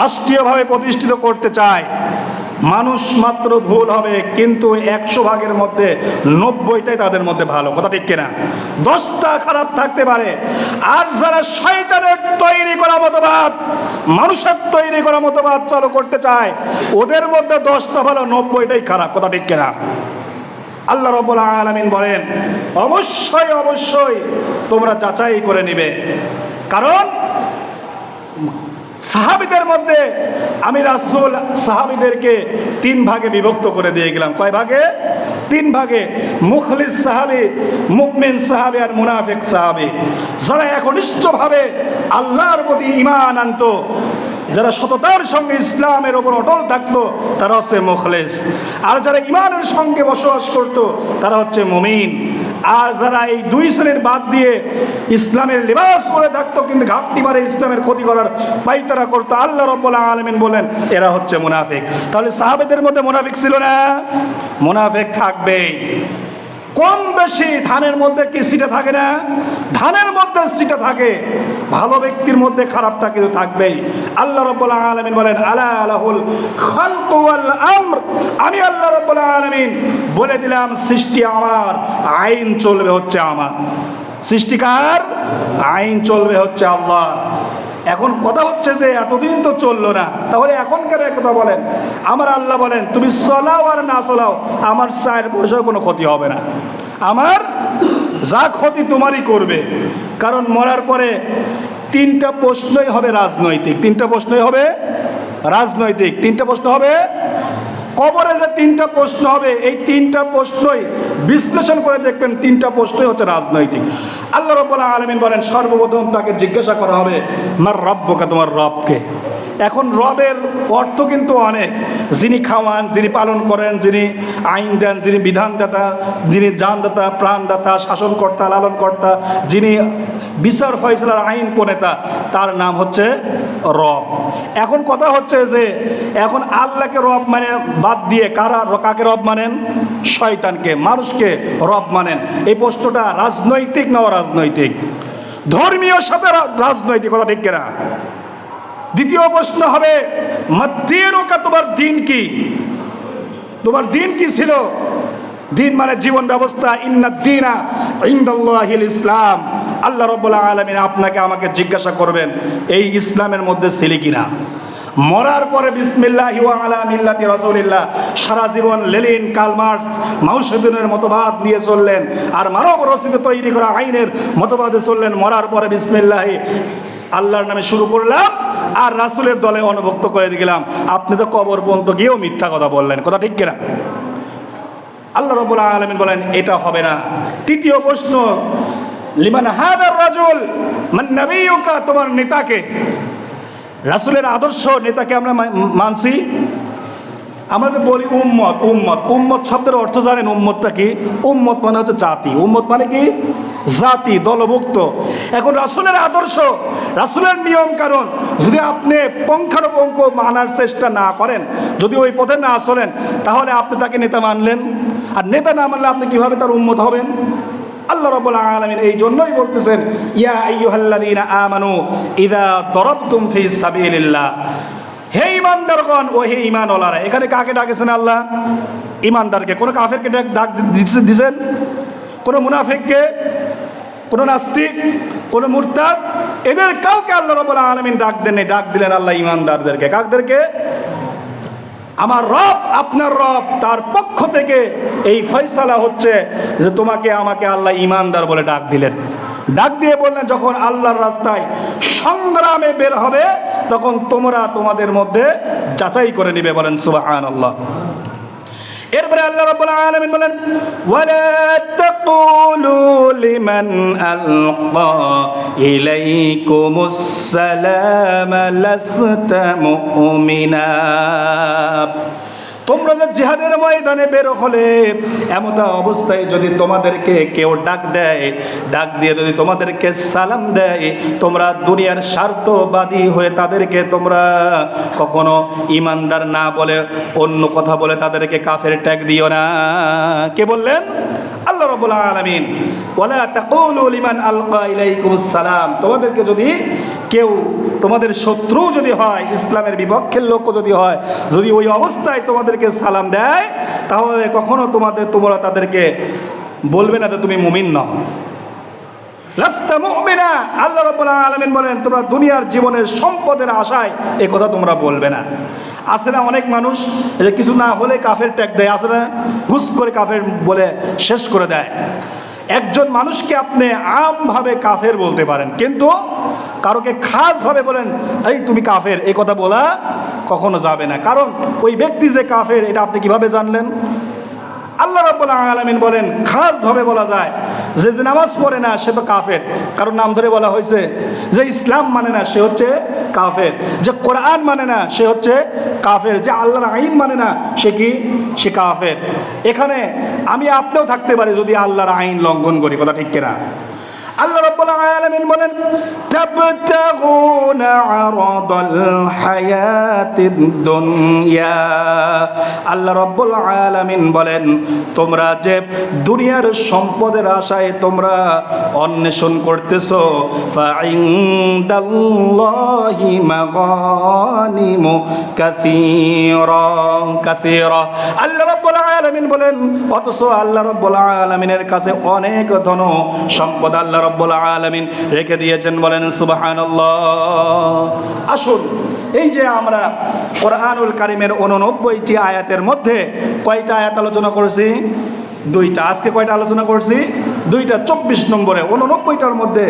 রাষ্ট্রীয়ভাবে প্রতিষ্ঠিত করতে চায়, মানুষ মাত্র ভুল হবে, কিন্তু 100 ভাগের মধ্যে 90টাই তাদের মধ্যে ভালো। কথা ঠিক কিনা? 10টা খারাপ থাকতে পারে। আর যারা শয়তানের তৈরি করা মতবাদ, মানুষের তৈরি করা মতবাদ চালু করতে চায়, ওদের মধ্যে 10টা ভালো, 90টাই খারাপ। কথা ঠিক কিনা? আল্লাহ রাব্বুল আলামিন বলেন অবশ্যই অবশ্যই তোমরা যাচাই করে নিবে, কারণ সাহাবীদের মধ্যে আমি রাসূল সাহাবীদেরকে 3 ভাগে বিভক্ত করে দিয়ে গেলাম। কয় ভাগে? 3 ভাগে। মুখলিস সাহাবী, মুমিন সাহাবী আর মুনাফিক সাহাবী। যারা একনিষ্ঠভাবে আল্লাহর প্রতি ঈমান আনতো, যারা সততার সঙ্গে ইসলামের ওপর অটল থাকতো, তারা হচ্ছে মুখলিস। আর যারা ঈমানের সঙ্গে বসবাস করতো, তারা হচ্ছে মুমিন। আর যারা এই দুই শ্রেণীর বাদ দিয়ে ইসলামের লিবাস পরে থাকতো কিন্তু ঘাপটি মারে ইসলামের ক্ষতি করার পাইতারা করতো, আল্লাহ রাব্বুল আলামিন বলেন এরা হচ্ছে মুনাফিক। তাহলে সাহাবাদের মধ্যে মুনাফিক ছিল না? মুনাফিক থাকবেই। কম বেশি ধানের মধ্যে কি সিটা থাকে না? ধানের মধ্যে সিটা থাকে। ভালো ব্যক্তির মধ্যে খারাপটা কিন্তু থাকবেই। আল্লাহ রাব্বুল আলামিন বলেন আলা লাহুল খালকু ওয়াল আমর, আমি আল্লাহ রাব্বুল আলামিন বলে দিলাম সৃষ্টি আমার, আইন চলবে হচ্ছে আমার। সৃষ্টিকার, আইন চলবে হচ্ছে আল্লাহ। এখন কথা হচ্ছে যে এতদিন তো চললো না, তাহলে এখনকার কথা বলেন। আমার আল্লাহ বলেন তুমি চলাও আর না চলাও আমার 4 পয়সাও কোনো ক্ষতি হবে না, আমার যা ক্ষতি তোমারই করবে। কারণ মরার পরে 3টা প্রশ্নই হবে রাজনৈতিক, 3টা প্রশ্নই হবে রাজনৈতিক, 3টা প্রশ্ন হবে। কবরে যে 3টা প্রশ্ন হবে, এই 3টা প্রশ্নই বিশ্লেষণ করে দেখবেন 3টা প্রশ্নই হচ্ছে রাজনৈতিক। আল্লাহ রাব্বুল আলামিন বলেন সর্বপ্রথম তাকে জিজ্ঞাসা করা হবে মার রব্বুকা, তোমার রবকে। এখন রবের অর্থ কিন্তু অনেক, যিনি খাওয়ান, যিনি পালন করেন, যিনি আইন দেন, যিনি বিধানদাতা, যিনি জানদাতা, প্রাণদাতা, শাসনকর্তা, লালনকর্তা, যিনি বিচার ফয়সালার আইন প্রণেতা, তার নাম হচ্ছে রব। এখন কথা হচ্ছে যে এখন আল্লাহকে রব মানে বাদ দিয়ে কাকে রব মানেন? শয়তানকে, মানুষকে রব মানেন। এই প্রশ্নটা রাজনৈতিক না অরাজনৈতিক? ধর্মীয় সাথে রাজনৈতিক, কথা ঠিক কিনা? দ্বিতীয় প্রশ্ন হবে মাদ্দিনুকা, তোমার দিন কি? তোমার দিন কি ছিল? দিন মানে জীবন ব্যবস্থা। ইন্নাদ-দীনা ইনদাল্লাহিল ইসলাম। আল্লাহ রাব্বুল আলামিন আপনাকে আমাকে জিজ্ঞাসা করবেন এই ইসলামের মধ্যে ছিলি কিনা। মরার পরে বিসমিল্লাহি ওয়া আলা মিল্লাতি রাসূলিল্লাহ, সারা জীবন লেনিন, কার্ল মার্কস, মাও সেতুনের মতবাদ নিয়ে চললেন আর মানব রচিত তৈরি করা আইনের মতবাদে চললেন। মরার পরে বিসমিল্লাহি আল্লাহর নামে শুরু করলাম আর রাসূলের দলে অনুভুক্ত করে দিলাম। আপনি তো কবর পর্যন্ত গিয়েও মিথ্যা কথা বললেন, কথা ঠিক কিনা? আল্লাহ রাব্বুল আলামিন বলেন এটা হবে না। তৃতীয় প্রশ্ন লিমান হাদার রাজুল, মান নবিয়ুকা, তোমার নেতাকে। রাসূলের আদর্শ নেতাকে আমরা মানছি, আমরা তো বলি উম্মত। উম্মত, উম্মত শব্দের অর্থ জানেন? উম্মতটা কি? উম্মত মানে হচ্ছে জাতি। উম্মত মানে কি? জাতি, দলভুক্ত। এখন রাসূলের আদর্শ, রাসূলের নিয়ম কারণ যদি আপনি পঙ্খানুপঙ্খ মানার চেষ্টা না করেন, যদি ওই পথে না চলেন, তাহলে আপনি তাকে নেতা মানলেন। আর নেতা না মানলে আপনি কিভাবে তার উম্মত হবেন? আল্লাহ রাব্বুল আলামিন এই জন্যই বলতেছেন ইয়া আইয়ুহাল্লাযীনা আমানু ইযা দারাবতুম ফি সাবিলিল্লাহ, হে ঈমানদারগণ, ও হে ঈমানওয়ালারা। এখানে কাকে ডাকেছেন আল্লাহ? ঈমানদারকে। কোন কাফেরকে ডাক দিয়েছেন? কোন মুনাফিককে? কোন নাস্তিক? কোন মুরতাদ? এদের কাউকে আল্লাহ রাব্বুল আলামিন ডাক দেননি, ডাক দিলেন আল্লাহ ঈমানদারদেরকে। কাদেরকে? আমার রব, আপনার রব, তার পক্ষ থেকে এই ফয়সালা হচ্ছে যে তোমাকে আমাকে আল্লাহ ঈমানদার বলে ডাক দিলেন। ডাক দিয়ে বললেন যখন আল্লাহর রাস্তায় সংগ্রামে বের হবে তখন তোমরা তোমাদের মধ্যে যাচাই করে নিবে। বলেন সুবহানাল্লাহ। এরপরে আল্লাহ রাব্বুল আলামিন বলেন ওয়ালা তাকুলু লিমান আলকা ইলাইকুমুস সালাম লাস্তা মুমিনা, তোমরা যে জিহাদের ময়দানে বের হলে এমত অবস্থায় যদি তোমাদেরকে কেউ ডাক দেয়, ডাক দিয়ে যদি তোমাদেরকে সালাম দেয়, তোমরা দুনিয়ার স্বার্থবাদী হয়ে তাদেরকে তোমরা কখনো ঈমানদার না বলে অন্য কথা বলে তাদেরকে কাফের ট্যাগ দিও না। কে বললেন? আল্লাহ রাব্বুল আলামিন। ওয়ালা তাকুলু লিমান আলকা ইলাইকুমুস সালাম, তোমাদেরকে যদি কেউ তোমাদের শত্রু যদি হয়, ইসলামের বিপক্ষের লোক যদি হয়, যদি ওই অবস্থায় তোমাদেরকে সালাম দেয়, তাহলে কখনো তোমরা তাদেরকে বলবে না যে তুমি মুমিন নও। লাস্তা মুমিনা, আল্লাহ রাব্বুল আলামিন বলেন তোমরা দুনিয়ার জীবনের সম্পদের আশায় এই কথা তোমরা বলবে না। আছে না অনেক মানুষ যে কিছু না হলে কাফের ট্যাগ দেয়, আছে না? ঘুষ করে কাফের বলে শেষ করে দেয়। একজন মানুষকে আপনি আমভাবে কাফের বলতে পারেন, কিন্তু কারোকে খাসভাবে বলেন এই তুমি কাফের, এই কথা বলা কখনো যাবে না। কারণ ওই ব্যক্তি যে কাফের এটা আপনি কিভাবে জানলেন? আল্লাহ রাব্বুল আলামিন বলেন খাসভাবে বলা যায় যে যে নামাজ পড়ে না সে তো কাফের, কারণ নাম ধরে বলা হয়েছে। যে ইসলাম মানে না সে হচ্ছে কাফের, যে কোরআন মানে না সে হচ্ছে কাফের, যে আল্লাহর আইন মানে না সে কি, সে কাফের। এখানে আমি আপনিও থাকতে পারি যদি আল্লাহর আইন লঙ্ঘন করি, কথা ঠিক কিনা? আল্লাহ রাব্বুল আলামিন বলেন তাবতাগুনা আরাদাল হায়াতিদ দুনিয়া। আল্লাহ রাব্বুল আলামিন বলেন তোমরা যে দুনিয়ার সম্পদের আশায় তোমরা অন্বেষণ করতেছো, ফাইনদাল্লাহি মাগানিমু কাসীরা কাসীরা। আল্লাহ রাব্বুল আলামিন বলেন অথচ আল্লাহ রাব্বুল আলামিনের কাছে অনেক ধন সম্পদ আল্লাহ রাব্বুল আলামিন রেখে দিয়েছেন, বলেন সুবহানাল্লাহ। আসুন এই যে আমরা কোরআনুল কারীমের 89টি আয়াতের মধ্যে কয়টা আয়াত আলোচনা করেছি? দুইটা। আজকে কয়টা আলোচনা করছি? দুইটা। 24 নম্বরে 89টার মধ্যে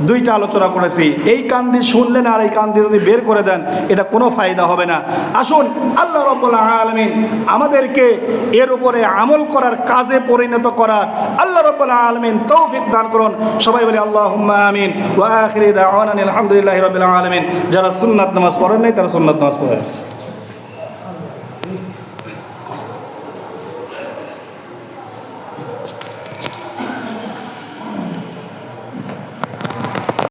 দুইটা আলোচনা করেছি। এই কান দিয়ে শুনলেন আর এই কান দিয়ে যদি বের করে দেন এটা কোনো ফায়দা হবে না। আসুন আল্লাহ রাব্বুল আলামিন আমাদেরকে এর উপরে আমল করার কাজে পরিণত করার আল্লাহ রাব্বুল আলামিন তৌফিক দান করুন। সবাই বলি আল্লাহুম্মা আমিন। ওয়া আখিরি দাওয়ানা আলহামদুলিল্লাহি রাব্বিল আলামিন। যারা সুন্নাত নামাজ পড়েন নাই তারা সুন্নাত নামাজ পড়েন।